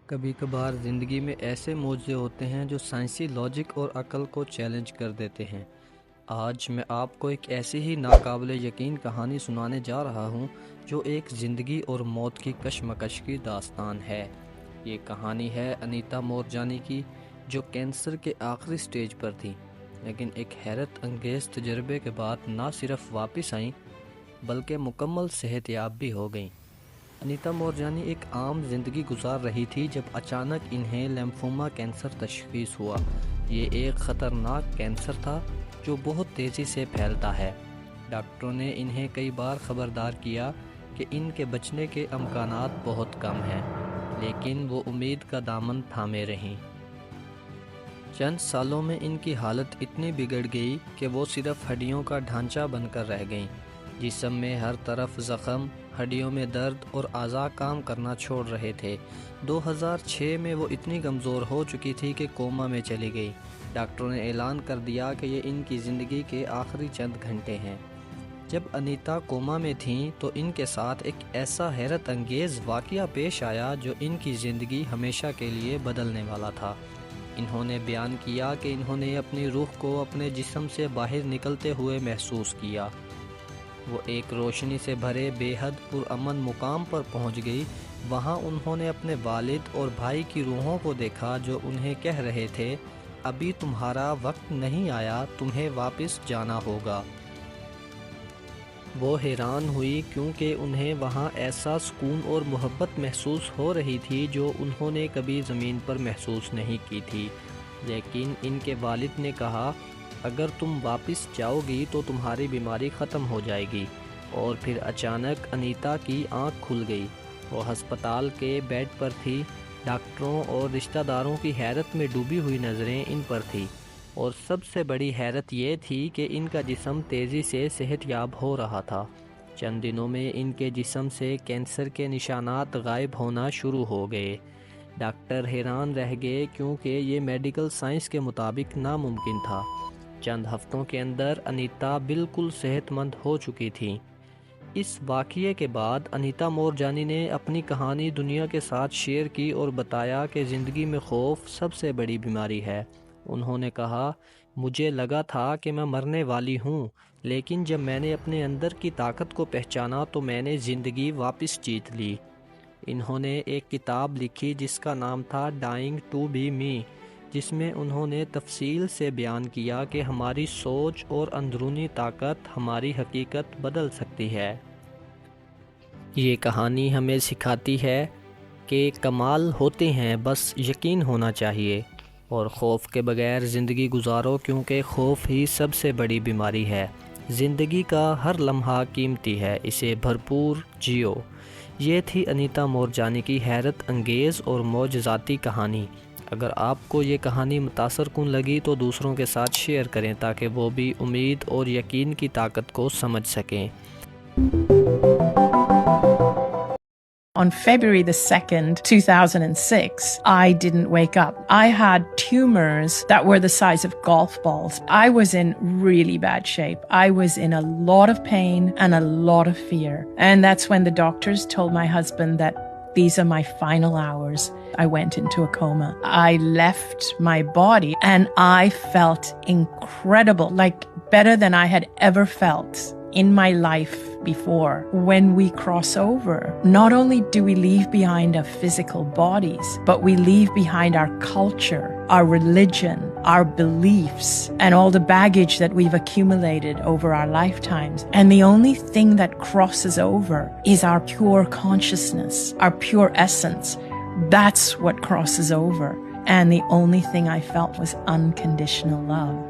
کبھی کبھار زندگی میں ایسے معجزے ہوتے ہیں جو سائنسی لاجک اور عقل کو چیلنج کر دیتے ہیں۔ آج میں آپ کو ایک ایسی ہی ناقابل یقین کہانی سنانے جا رہا ہوں جو ایک زندگی اور موت کی کشمکش کی داستان ہے۔ یہ کہانی ہے انیتا مورجانی کی، جو کینسر کے آخری سٹیج پر تھی، لیکن ایک حیرت انگیز تجربے کے بعد نہ صرف واپس آئیں بلکہ مکمل صحت یاب بھی ہو گئیں۔ انیتا مورجانی ایک عام زندگی گزار رہی تھی جب اچانک انہیں لیمفوما کینسر تشخیص ہوا۔ یہ ایک خطرناک کینسر تھا جو بہت تیزی سے پھیلتا ہے۔ ڈاکٹروں نے انہیں کئی بار خبردار کیا کہ ان کے بچنے کے امکانات بہت کم ہیں، لیکن وہ امید کا دامن تھامے رہیں۔ چند سالوں میں ان کی حالت اتنی بگڑ گئی کہ وہ صرف ہڈیوں کا ڈھانچہ بن کر رہ گئیں۔ جسم میں ہر طرف زخم، ہڈیوں میں درد اور اعضاء کام کرنا چھوڑ رہے تھے۔ 2006 میں وہ اتنی کمزور ہو چکی تھی کہ کوما میں چلی گئی۔ ڈاکٹروں نے اعلان کر دیا کہ یہ ان کی زندگی کے آخری چند گھنٹے ہیں۔ جب انیتا کوما میں تھیں تو ان کے ساتھ ایک ایسا حیرت انگیز واقعہ پیش آیا جو ان کی زندگی ہمیشہ کے لیے بدلنے والا تھا۔ انہوں نے بیان کیا کہ انہوں نے اپنی روح کو اپنے جسم سے باہر نکلتے ہوئے محسوس کیا۔ وہ ایک روشنی سے بھرے بے حد پرامن مقام پر پہنچ گئی۔ وہاں انہوں نے اپنے والد اور بھائی کی روحوں کو دیکھا جو انہیں کہہ رہے تھے، ابھی تمہارا وقت نہیں آیا، تمہیں واپس جانا ہوگا۔ وہ حیران ہوئی کیونکہ انہیں وہاں ایسا سکون اور محبت محسوس ہو رہی تھی جو انہوں نے کبھی زمین پر محسوس نہیں کی تھی۔ لیکن ان کے والد نے کہا، اگر تم واپس جاؤ گی تو تمہاری بیماری ختم ہو جائے گی۔ اور پھر اچانک انیتا کی آنکھ کھل گئی۔ وہ ہسپتال کے بیڈ پر تھی۔ ڈاکٹروں اور رشتہ داروں کی حیرت میں ڈوبی ہوئی نظریں ان پر تھی، اور سب سے بڑی حیرت یہ تھی کہ ان کا جسم تیزی سے صحت یاب ہو رہا تھا۔ چند دنوں میں ان کے جسم سے کینسر کے نشانات غائب ہونا شروع ہو گئے۔ ڈاکٹر حیران رہ گئے کیونکہ یہ میڈیکل سائنس کے مطابق ناممکن تھا۔ چند ہفتوں کے اندر انیتا بالکل صحت مند ہو چکی تھی۔ اس واقعے کے بعد انیتا مورجانی نے اپنی کہانی دنیا کے ساتھ شیئر کی اور بتایا کہ زندگی میں خوف سب سے بڑی بیماری ہے۔ انہوں نے کہا، مجھے لگا تھا کہ میں مرنے والی ہوں، لیکن جب میں نے اپنے اندر کی طاقت کو پہچانا تو میں نے زندگی واپس جیت لی۔ انہوں نے ایک کتاب لکھی جس کا نام تھا ڈائنگ ٹو بی می، جس میں انہوں نے تفصیل سے بیان کیا کہ ہماری سوچ اور اندرونی طاقت ہماری حقیقت بدل سکتی ہے۔ یہ کہانی ہمیں سکھاتی ہے کہ کمال ہوتے ہیں، بس یقین ہونا چاہیے، اور خوف کے بغیر زندگی گزارو کیونکہ خوف ہی سب سے بڑی بیماری ہے۔ زندگی کا ہر لمحہ قیمتی ہے، اسے بھرپور جیو۔ یہ تھی انیتا مورجانی کی حیرت انگیز اور معجزاتی کہانی۔ اگر آپ کو یہ کہانی متاثر کن لگی تو دوسروں کے ساتھ شیئر کریں تاکہ وہ بھی امید اور یقین کی طاقت کو سمجھ سکیں۔ On February the 2nd, 2006, I didn't wake up. I had tumors that were the size of golf balls. I was in really bad shape. I was in a lot of pain and a lot of fear. And that's when the doctors told my husband that these are my final hours. I went into a coma. I left my body and I felt incredible, like better than I had ever felt in my life before. When we cross over, not only do we leave behind our physical bodies, but we leave behind our culture, our religion, our beliefs, and all the baggage that we've accumulated over our lifetimes. And the only thing that crosses over is our pure consciousness, our pure essence. That's what crosses over. And the only thing I felt was unconditional love.